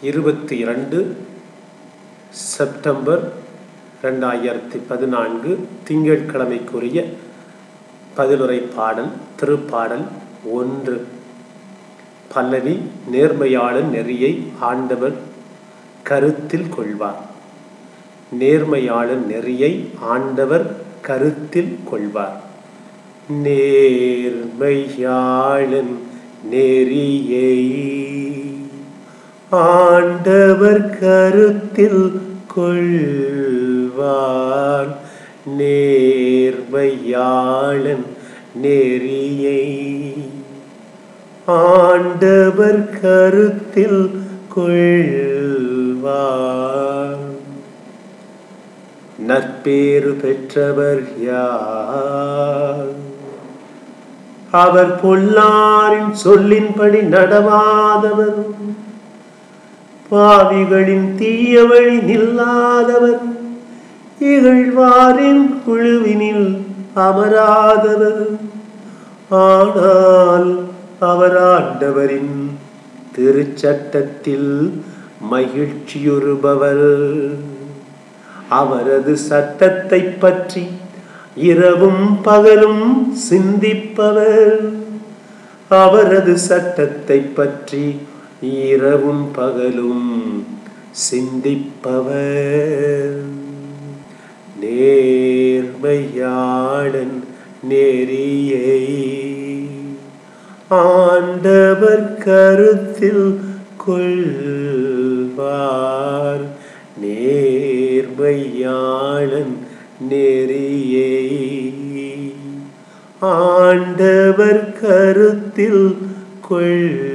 22 September 2014 திங்கட்கிழமைக்குரிய பதிலுரை பாடல். திருப்பாடல் 1. பல்லவி. நேர்மையாளன் நெறியை ஆண்டவர் கருத்தில் கொள்வார். நேர்மையாளன் நெறியை ஆண்டவர் கருத்தில் கொள்வார். நேர்மையாளன் நெறியை ஆண்டவர் கருத்தில் கொள்வார். நேர்மையாளன் நெறியை ஆண்டவர் கருத்தில் கொள்வார். நற்பேறு பெற்றவர் யார்? அவர் பொல்லாரின் சொல்லின்படி நடவாதவர், பாவிகளின் தீய வழி நில்லாதவர், இகழ்வாரின் குழுவினில் அமராதவர். ஆனால் அவர் ஆண்டவரின் திருச்சட்டத்தில் மகிழ்ச்சியுறுபவர். அவரது சட்டத்தை பற்றி இரவும் பகலும் சிந்திப்பவர். அவரது சட்டத்தை பற்றி இரவும் பகலும் சிந்திப்பவர். நேர்மையாளன் நெறியை ஆண்டவர் கருத்தில் கொள்வார். நேர்மையாளன் நெறியை ஆண்டவர் கருத்தில் கொள்வார்.